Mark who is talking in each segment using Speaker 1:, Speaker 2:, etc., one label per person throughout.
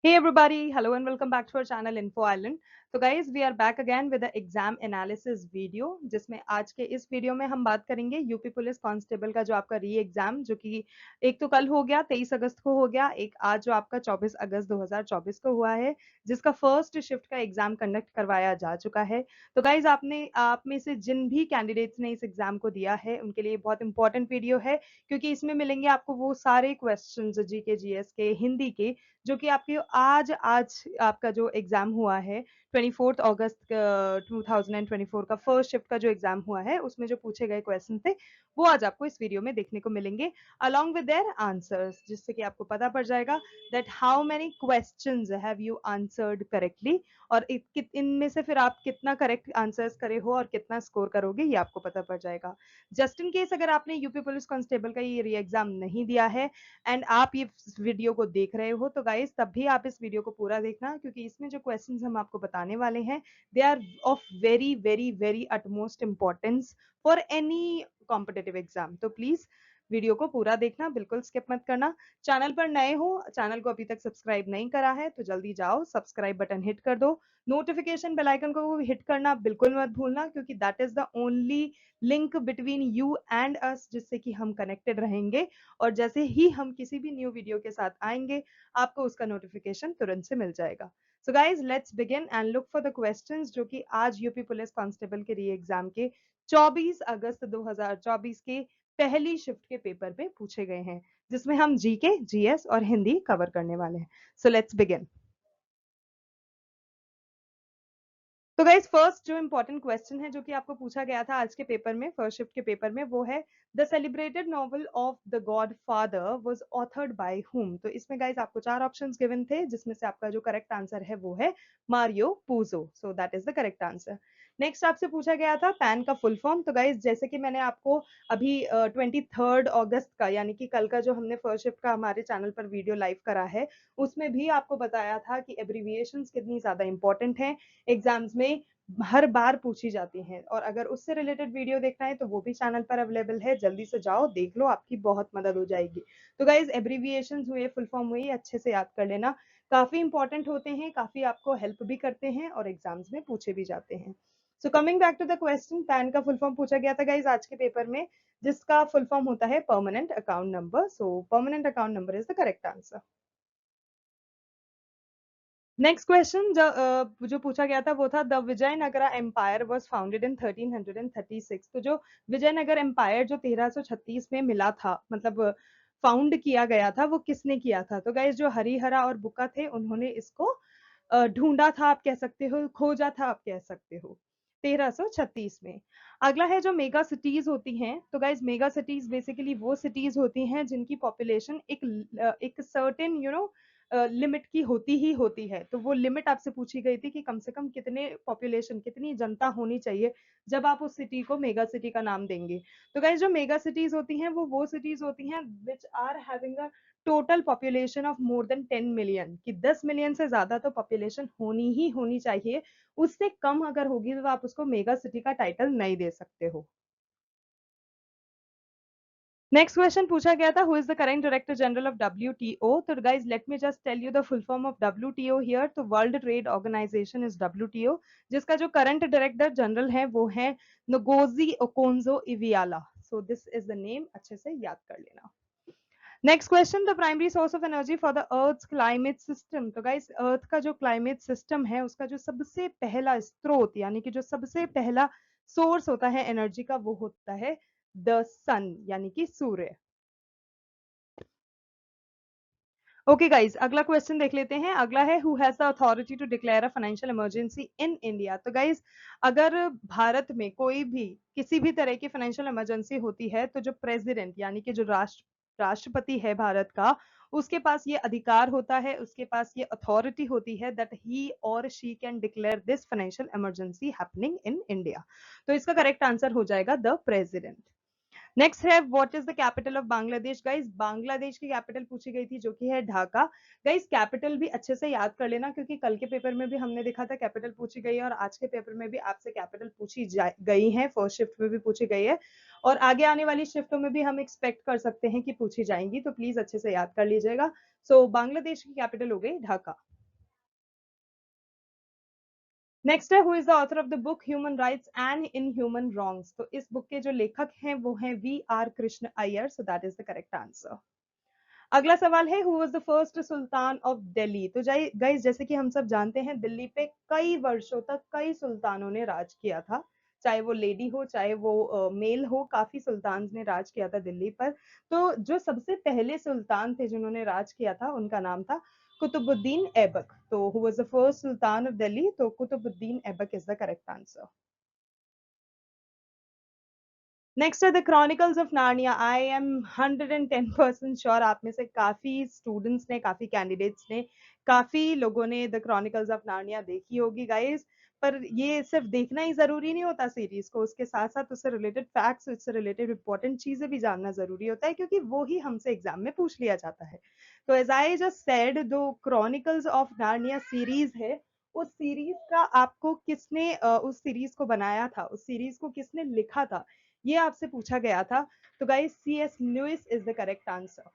Speaker 1: Hey everybody, hello and welcome back to our channel Info Island. तो guys, we are back again with the exam analysis video, जिसमें आज के इस video में हम बात करेंगे यूपी पुलिस कांस्टेबल का जो आपका री एग्जाम, जो कि एक तो कल हो गया 23 अगस्त को हो गया, एक आज जो आपका 24 अगस्त 2024 को हुआ है, जिसका फर्स्ट शिफ्ट का एग्जाम कंडक्ट करवाया जा चुका है। तो गाइज आप में से जिन भी कैंडिडेट्स ने इस एग्जाम को दिया है उनके लिए बहुत इंपॉर्टेंट वीडियो है, क्योंकि इसमें मिलेंगे आपको वो सारे क्वेश्चन जीके जीएस के हिंदी के, जो कि आपके आज आज आपका जो एग्जाम हुआ है 24 अगस्त 2024 का फर्स्ट शिफ्ट का जो एग्जाम हुआ है, उसमें जो पूछे गए क्वेश्चन थे वो आज आपको इस वीडियो में देखने को मिलेंगे अलॉन्ग विद देयर आंसर्स, जिससे कि आपको पता पड़ जाएगा that how many questions have you answered correctly, और इनमें से फिर आप कितना करेक्ट आंसर्स करे हो और कितना स्कोर करोगे ये आपको पता पड़ जाएगा। जस्ट इन केस अगर आपने यूपी पुलिस कांस्टेबल का ये री एग्जाम नहीं दिया है एंड आप ये वीडियो को देख रहे हो, तो गाइस तब भी आप इस वीडियो को पूरा देखना, क्योंकि इसमें जो क्वेश्चंस हम आपको बताने वाले हैं they are of very very very utmost importance for any competitive exam. तो प्लीज वीडियो को पूरा देखना, बिल्कुल स्किप मत करना। चैनल पर नए हो, चैनल को अभी तक सब्सक्राइब नहीं करा है तो जल्दी जाओ सब्सक्राइब बटन हिट कर दो, नोटिफिकेशन बेल आइकन को हिट करना बिल्कुल मत भूलना, क्योंकि that is the only link between you and us, जिससे कि हम कनेक्टेड रहेंगे और जैसे ही हम किसी भी न्यू वीडियो के साथ आएंगे आपको उसका नोटिफिकेशन तुरंत से मिल जाएगा। So guys let's begin and look for the questions जो कि आज यूपी पुलिस कांस्टेबल के री एग्जाम के 24 अगस्त 2024 के पहली शिफ्ट के पेपर पे पूछे गए हैं, जिसमें हम जीके जीएस और हिंदी कवर करने वाले हैं। So let's begin. तो गाइज फर्स्ट जो इंपॉर्टेंट क्वेश्चन है जो कि आपको पूछा गया था आज के पेपर में, फर्स्ट शिफ्ट के पेपर में, वो है the celebrated novel of the God father was authored by whom. तो इसमें गाइज आपको चार ऑप्शंस गिवन थे, जिसमें से आपका जो करेक्ट आंसर है वो है Mario Puzo. So that is the correct answer. Next आपसे पूछा गया था पैन का फुल फॉर्म। तो गाइज जैसे कि मैंने आपको अभी 23 अगस्त का, यानी कि कल का जो हमने फर्स्ट शिफ्ट का हमारे चैनल पर वीडियो लाइव करा है, उसमें भी आपको बताया था कि एब्रीविएशंस कितनी ज्यादा इंपॉर्टेंट है, एग्जाम्स में हर बार पूछी जाती हैं। और अगर उससे रिलेटेड वीडियो देखना है तो वो भी चैनल पर अवेलेबल है, जल्दी से जाओ देख लो, आपकी बहुत मदद हो जाएगी। तो गाइज एब्रीविएशंस हुए, फुल फॉर्म हुई, अच्छे से याद कर लेना, काफी इंपॉर्टेंट होते हैं, काफी आपको हेल्प भी करते हैं और एग्जाम्स में पूछे भी जाते हैं। So coming back to the question, PAN का फुल फॉर्म पूछा गया था गाइज आज के पेपर में, जिसका फुल फॉर्म होता है permanent account number. So permanent account number is the correct answer. Next question जो पूछा गया था वो था the Vijayanagara empire was founded in 1336। तो जो विजयनगर एम्पायर जो 1336 में मिला था, मतलब फाउंड किया गया था, वो किसने किया था? तो गाइस जो हरिहरा और बुक्का थे उन्होंने इसको ढूंढा था, आप कह सकते हो, खोजा था, आप कह सकते हो, 1336 में। अगला है जो मेगा सिटीज होती हैं। तो गाइज मेगा सिटीज बेसिकली वो सिटीज होती हैं जिनकी पॉपुलेशन एक सर्टेन लिमिट की होती ही होती है। तो वो लिमिट आपसे पूछी गई थी कि कम से कम कितने पॉपुलेशन, कितनी जनता होनी चाहिए जब आप उस सिटी को मेगा सिटी का नाम देंगे। तो गाइज जो मेगा सिटीज होती हैं वो सिटीज होती हैं which are having a total population of more than 10 million, कि 10 मिलियन से ज्यादा तो पॉपुलेशन होनी ही होनी चाहिए, उससे कम अगर होगी तो आप उसको मेगा सिटी का टाइटल नहीं दे सकते हो। नेक्स्ट क्वेश्चन पूछा गया था who is the current director general of WTO. तो guys let me just tell you the full form of WTO here. तो world trade organisation is WTO, जिसका जो करंट डायरेक्टर जनरल है वो है Ngozi Okonjo Iweala. So this is the name, अच्छे से याद कर लेना। Next question, the primary source of energy for the earth climate system. तो गाइस अर्थ का जो क्लाइमेट सिस्टम है उसका जो सबसे पहला स्रोत, यानी कि जो सबसे पहला सोर्स होता है एनर्जी का, वो होता है द सन, यानी कि सूर्य। ओके गाइज अगला क्वेश्चन देख लेते हैं। अगला है who has the authority to declare a financial emergency in India. तो गाइज अगर भारत में कोई भी किसी भी तरह की फाइनेंशियल इमरजेंसी होती है तो जो प्रेसिडेंट, यानी कि जो राष्ट्रपति है भारत का, उसके पास ये अधिकार होता है, उसके पास ये अथॉरिटी होती है दैट ही और she can declare this financial emergency happening in India. तो इसका करेक्ट आंसर हो जाएगा द प्रेसिडेंट। नेक्स्ट है what is the capital of Bangladesh. Guys Bangladesh की कैपिटल पूछी गई थी जो कि है ढाका। गाइस कैपिटल भी अच्छे से याद कर लेना, क्योंकि कल के पेपर में भी हमने देखा था कैपिटल पूछी गई है, और आज के पेपर में भी आपसे कैपिटल पूछी गई है, फर्स्ट शिफ्ट में भी पूछी गई है, और आगे आने वाली शिफ्टों में भी हम एक्सपेक्ट कर सकते हैं कि पूछी जाएंगी, तो प्लीज अच्छे से याद कर लीजिएगा। सो बांग्लादेश की कैपिटल हो गई ढाका। नेक्स्ट है who is the author of the book human rights and in human wrongs. तो इस बुक के जो लेखक हैं वो हैं V R Krishna Iyer, so that is the correct answer. अगला सवाल है who was the first sultan of Delhi. तो गाइस जैसे कि हम सब जानते हैं दिल्ली पे कई वर्षों तक कई सुल्तानों ने राज किया था, चाहे वो लेडी हो चाहे वो मेल हो, काफी सुल्तान ने राज किया था दिल्ली पर। तो जो सबसे पहले सुल्तान थे जिन्होंने राज किया था उनका नाम था कुतुबुद्दीन ऐबक। तो who was the first sultan of Delhi, तो Qutubuddin Aibak is the correct answer. Next है the chronicles of Narnia. I am 110% sure आप में से काफी स्टूडेंट्स ने, काफी कैंडिडेट्स ने, काफी लोगों ने द क्रॉनिकल्स ऑफ नार्निया देखी होगी गाइस। पर ये सिर्फ देखना ही जरूरी नहीं होता सीरीज को, उसके साथ साथ उससे रिलेटेड फैक्ट्स, उससे रिलेटेड इंपॉर्टेंट चीजें भी जानना जरूरी होता है, क्योंकि वो ही हमसे एग्जाम में पूछ लिया जाता है। तो एज आई जस्ट सेड, दो क्रॉनिकल्स ऑफ नार्निया सीरीज है, उस सीरीज का आपको किसने उस सीरीज को बनाया था, उस सीरीज को किसने लिखा था, ये आपसे पूछा गया था। तो guys C S Lewis is the correct answer.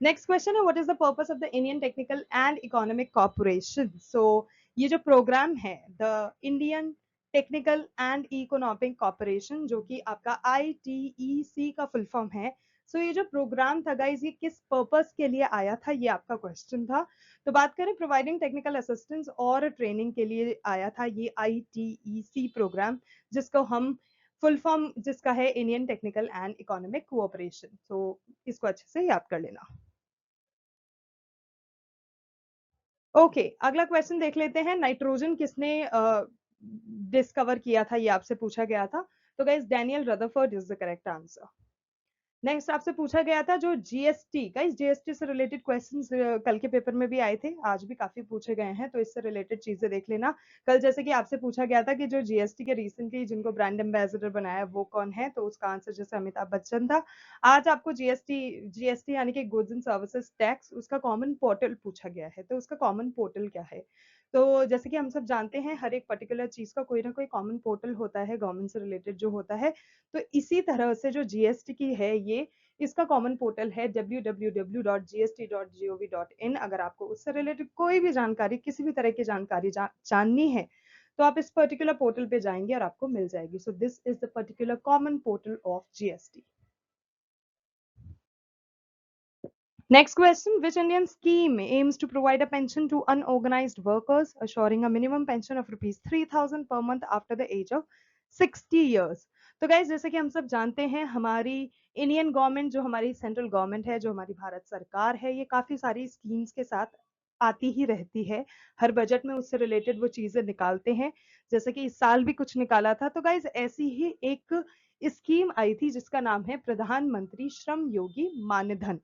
Speaker 1: Next question है what is the purpose of the Indian technical and economic corporation. So ये जो प्रोग्राम है the Indian technical and economic corporation, जो कि आपका ITEC का फुल फॉर्म है। सो ये जो प्रोग्राम था गाइज ये किस पर्पस के लिए आया था, ये आपका क्वेश्चन था। तो बात करें प्रोवाइडिंग टेक्निकल असिस्टेंस और ट्रेनिंग के लिए आया था ये ITEC प्रोग्राम, जिसको हम फुल फॉर्म जिसका है Indian technical and economic cooperation. तो इसको अच्छे से याद कर लेना। ओके अगला क्वेश्चन देख लेते हैं, नाइट्रोजन किसने डिस्कवर किया था, ये आपसे पूछा गया था। तो guys Daniel Rutherford is the correct answer. Next आपसे पूछा गया था जो जीएसटी, गाइस जीएसटी से रिलेटेड क्वेश्चंस कल के पेपर में भी आए थे, आज भी काफी पूछे गए हैं, तो इससे रिलेटेड चीजें देख लेना। कल जैसे कि आपसे पूछा गया था कि जो जीएसटी के रिसेंटली जिनको ब्रांड एम्बेसडर बनाया वो कौन है, तो उसका आंसर जैसे अमिताभ बच्चन था। आज आपको जीएसटी जीएसटी यानी कि गुड्स एंड सर्विसेज टैक्स, उसका कॉमन पोर्टल पूछा गया है, तो उसका कॉमन पोर्टल क्या है। तो जैसे कि हम सब जानते हैं हर एक पर्टिकुलर चीज का कोई ना कोई कॉमन पोर्टल होता है गवर्नमेंट से रिलेटेड जो होता है। तो इसी तरह से जो जीएसटी की है ये, इसका कॉमन पोर्टल है www.gst.gov.in। अगर आपको उससे रिलेटेड कोई भी जानकारी, किसी भी तरह की जानकारी जाननी है, तो आप इस पर्टिकुलर पोर्टल पे जाएंगे और आपको मिल जाएगी। सो this is the particular common portal of GST. Next question, which Indian scheme aims to provide a pension to unorganized workers, assuring a minimum pension of rupees 3,000 per month after the age of 60 years? तो guys जैसे कि हम सब जानते हैं हमारी Indian government, जो हमारी सेंट्रल गवर्नमेंट है, जो हमारी भारत सरकार है, ये काफी सारी स्कीम्स के साथ आती ही रहती है। हर बजट में उससे रिलेटेड वो चीजें निकालते हैं, जैसे कि इस साल भी कुछ निकाला था। तो गाइज ऐसी ही एक स्कीम आई थी जिसका नाम है प्रधानमंत्री श्रम योगी मानधन।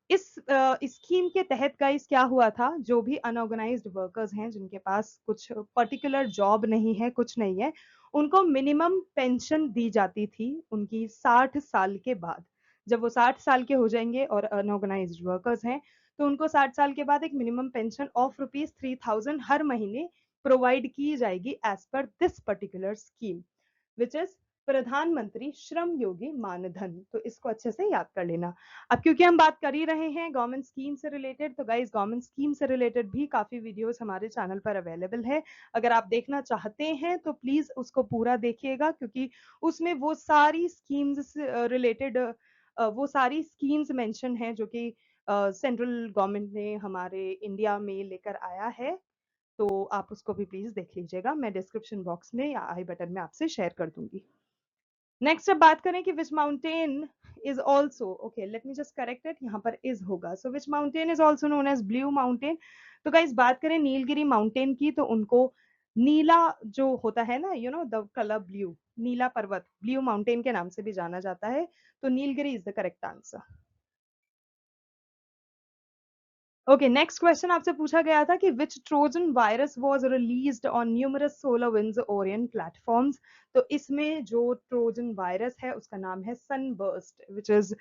Speaker 1: इस स्कीम के तहत गाइस क्या हुआ था, जो भी अनऑर्गेनाइज्ड वर्कर्स हैं जिनके पास कुछ पर्टिकुलर जॉब नहीं है, कुछ नहीं है, उनको मिनिमम पेंशन दी जाती थी उनकी 60 साल के बाद। जब वो 60 साल के हो जाएंगे और अनऑर्गेनाइज्ड वर्कर्स हैं, तो उनको 60 साल के बाद एक मिनिमम पेंशन ऑफ रुपीज 3,000 हर महीने प्रोवाइड की जाएगी as per this particular scheme, which is Pradhan Mantri Shram Yogi Maandhan. तो इसको अच्छे से याद कर लेना। अब क्योंकि हम बात कर ही रहे हैं गवर्नमेंट स्कीम से रिलेटेड, तो गाइज गवर्नमेंट स्कीम से रिलेटेड भी काफी वीडियोस हमारे चैनल पर अवेलेबल है। अगर आप देखना चाहते हैं तो प्लीज उसको पूरा देखिएगा, क्योंकि उसमें वो सारी स्कीम्स रिलेटेड वो सारी स्कीम्स मेंशन है जो कि सेंट्रल गवर्नमेंट ने हमारे इंडिया में लेकर आया है। तो आप उसको भी प्लीज देख लीजिएगा, मैं डिस्क्रिप्शन बॉक्स में या आई बटन में आपसे शेयर कर दूंगी। नेक्स्ट अब बात करें कि which mountain is also, okay let me just correct it, यहाँ पर इज होगा। So which mountain is also known as blue mountain. तो गाइस बात करें नीलगिरी माउंटेन की, तो उनको नीला जो होता है ना, you know the colour blue, नीला पर्वत ब्लू माउंटेन के नाम से भी जाना जाता है। तो Nilgiri is the correct answer. Okay next question आपसे पूछा गया था कि which Trojan virus was released on numerous SolarWinds Orion platforms. तो इसमें जो ट्रोजन वायरस है उसका नाम है Sunburst, which is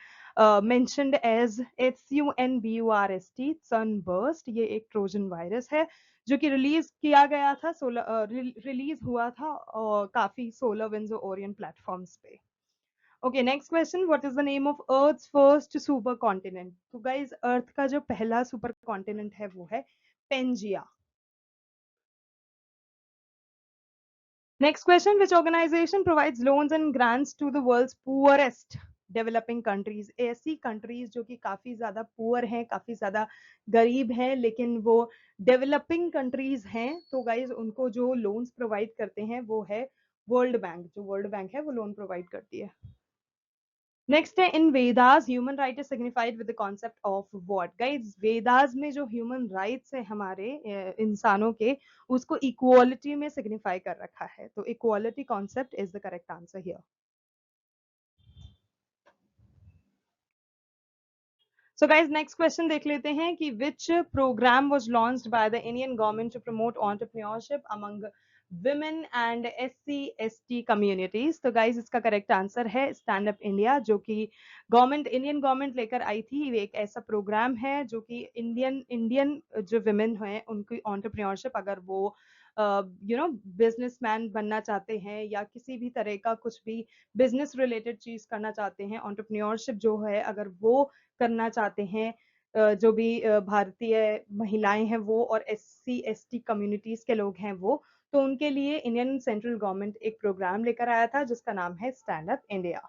Speaker 1: mentioned as SUNBURST, Sunburst. ये एक ट्रोजन वायरस है जो कि रिलीज किया गया था, रिलीज हुआ था काफी सोलर विंड्स ओरियन प्लेटफॉर्म्स पे। Okay next question, what is the name of earth's first super continent. तो गाइज अर्थ का जो पहला सुपर कॉन्टिनेंट है वो है Pangaea. Next question, which organization provides loans and grants to the world's poorest developing countries? ऐसी countries जो कि काफी ज्यादा पुअर हैं, काफी ज्यादा गरीब हैं, लेकिन वो डेवलपिंग कंट्रीज हैं, तो गाइज उनको जो लोन्स प्रोवाइड करते हैं वो है वर्ल्ड बैंक। जो वर्ल्ड बैंक है वो लोन प्रोवाइड करती है। नेक्स्ट है, in Vedas human right is signified with the concept of what? Guys Vedas में जो ह्यूमन राइट्स है हमारे इंसानों के, उसको इक्वालिटी में सिग्निफाई कर रखा है, तो equality concept is the correct answer here. So guys next question देख लेते हैं कि which program was launched by the Indian government to promote entrepreneurship among women and SC ST communities? तो गाइज इसका करेक्ट आंसर है stand up India, जो कि Indian government लेकर आई थी। ये एक ऐसा प्रोग्राम है जो कि इंडियन इंडियन जो विमेन है उनकी एंटरप्रेन्योरशिप, अगर वो बिजनेसमैन बनना चाहते हैं या किसी भी तरह का कुछ भी बिजनेस रिलेटेड चीज करना चाहते हैं, एंटरप्रेन्योरशिप जो है अगर वो करना चाहते हैं, जो भी भारतीय महिलाएं हैं वो और SC ST कम्युनिटीज के लोग हैं वो, तो उनके लिए इंडियन सेंट्रल गवर्नमेंट एक प्रोग्राम लेकर आया था जिसका नाम है स्टैंड अप इंडिया।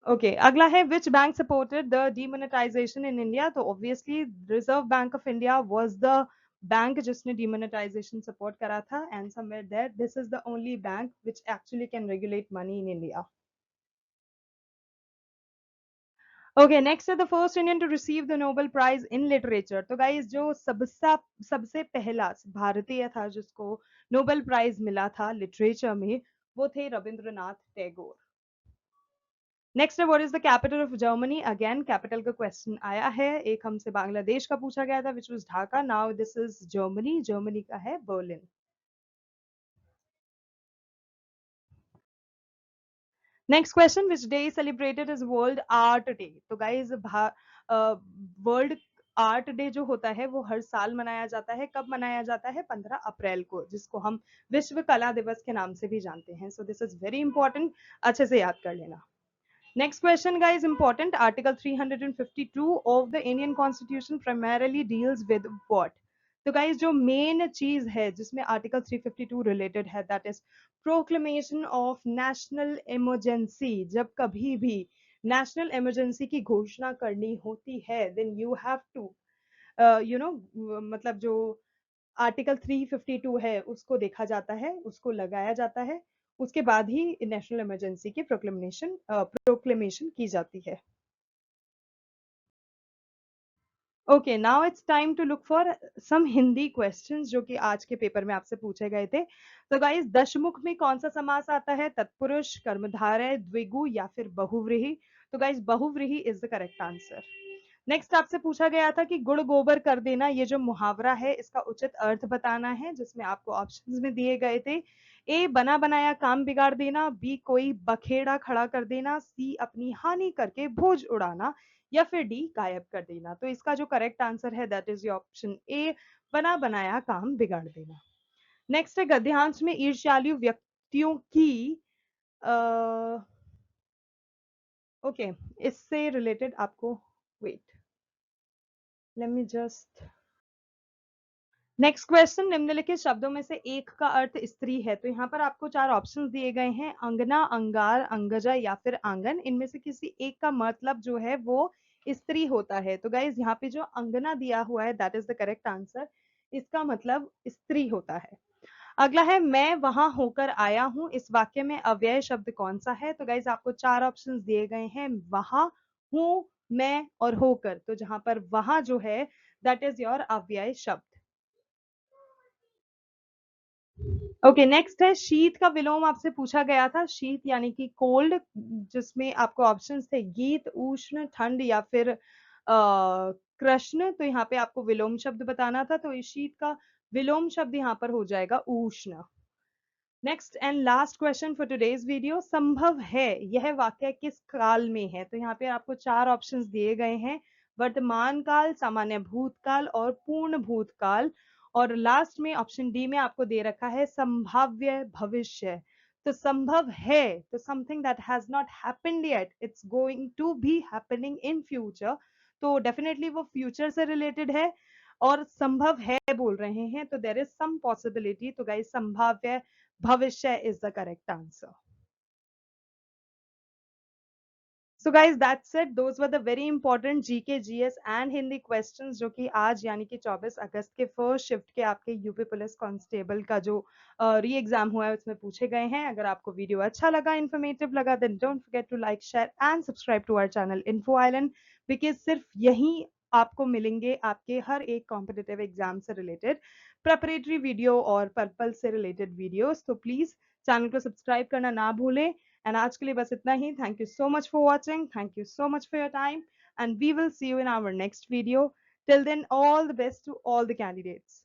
Speaker 1: ओके, अगला है, which bank supported the demonetisation in India? तो obviously Reserve Bank of India was the bank जिसने डीमोनेटाइजेशन सपोर्ट करा था, and somewhere that this is the only bank which actually can regulate money in India. Okay, next है, the first Indian to receive the Nobel prize in literature? तो guys जो सबसे पहला भारतीय था जिसको नोबेल प्राइज मिला था लिटरेचर में, वो थे रविंद्रनाथ टैगोर। नेक्स्ट है, what is the capital of Germany? Again capital का क्वेश्चन आया है, एक हमसे बांग्लादेश का पूछा गया था which was Dhaka, now this is Germany, Germany का है Berlin. Next question, which day is celebrated is world art day? तो गाइज वर्ल्ड आर्ट डे जो होता है वो हर साल मनाया जाता है। कब मनाया जाता है? 15 अप्रैल को, जिसको हम विश्व कला दिवस के नाम से भी जानते हैं। सो दिस इज वेरी इंपॉर्टेंट, अच्छे से याद कर लेना। Next question, guys, important. Article 352 of the Indian Constitution primarily deals with what? तो guys जो मेन चीज है जिसमें आर्टिकल 352 रिलेटेड है, that is proclamation of national emergency. जब कभी भी नेशनल इमरजेंसी की घोषणा करनी होती है, देन यू हैव टू मतलब जो आर्टिकल 352 है उसको देखा जाता है, उसको लगाया जाता है, उसके बाद ही नेशनल इमरजेंसी की प्रोक्लेमेशन की जाती है। Okay, now it's time to look for some Hindi questions जो कि आज के पेपर में आपसे पूछे गए थे। तो गाइस, दशमुख में कौन सा समास आता है? तत्पुरुष, कर्मधारय, द्विगु या फिर बहुव्रीहि? तो गाइस बहुव्रीहि is the correct answer. Next आपसे पूछा गया था कि गुड़ गोबर कर देना, ये जो मुहावरा है इसका उचित अर्थ बताना है, जिसमें आपको ऑप्शंस में दिए गए थे। ए, बना बनाया काम बिगाड़ देना, बी, कोई बखेड़ा खड़ा कर देना, सी, अपनी हानि करके भोज उड़ाना, या फिर डी, गायब कर देना। तो इसका जो करेक्ट आंसर है दैट इज ऑप्शन ए, बना बनाया काम बिगाड़ देना। नेक्स्ट है, गद्यांश में ईर्ष्यालु व्यक्तियों की ओके, इससे रिलेटेड आपको, wait, let me just, next question, निम्नलिखित शब्दों में से एक का अर्थ स्त्री है? तो यहाँ पर आपको चार ऑप्शंस दिए गए हैं, अंगना, अंगार, अंगजा या फिर आंगन। इनमें से किसी एक का मतलब जो है वो स्त्री होता है। तो गाइज यहाँ पे जो अंगना दिया हुआ है that is the correct answer, इसका मतलब स्त्री होता है। अगला है, मैं वहां होकर आया हूं, इस वाक्य में अव्यय शब्द कौन सा है? तो गाइज आपको चार ऑप्शंस दिए गए हैं, वहां, हूं, मैं और होकर। तो जहां पर वहां जो है दैट इज योर अव्यय शब्द। ओके, नेक्स्ट है, शीत का विलोम आपसे पूछा गया था, शीत यानी कि कोल्ड, जिसमें आपको ऑप्शंस थे गीत, उष्ण, ठंड या फिर कृष्ण। तो यहाँ पे आपको विलोम शब्द बताना था, तो इस शीत का विलोम शब्द यहाँ पर हो जाएगा उष्ण। Next and last question for today's video, संभव है यह वाक्य किस काल में है? तो यहाँ पे आपको चार ऑप्शंस दिए गए हैं, वर्तमान काल, सामान्य भूतकाल और पूर्ण भूतकाल, और लास्ट में ऑप्शन डी में आपको दे रखा है संभाव्य भविष्य। तो संभव है तो something that has not happened yet, it's going to be happening in future, तो डेफिनेटली वो फ्यूचर से रिलेटेड है। और संभव है बोल रहे हैं, तो देयर इज सम पॉसिबिलिटी। तो गाइस संभाव्य भविष्य is the correct answer. So guys that's it, those were the very important GK GS and Hindi questions जो कि आज यानी कि 24 अगस्त के फर्स्ट शिफ्ट के आपके यूपी पुलिस कांस्टेबल का जो री एग्जाम हुआ है उसमें पूछे गए हैं। अगर आपको वीडियो अच्छा लगा, इन्फॉर्मेटिव लगा, then don't forget to like, share and subscribe to our channel Info Island, because सिर्फ यही आपको मिलेंगे आपके हर एक कॉम्पिटिटिव एग्जाम से रिलेटेड प्रेपरेटरी वीडियो और पर्पल से रिलेटेड वीडियोस। तो प्लीज चैनल को सब्सक्राइब करना ना भूलें। एंड आज के लिए बस इतना ही। Thank you so much for watching, thank you so much for your time, and we will see you in our next video. Till then, all the best to all the candidates.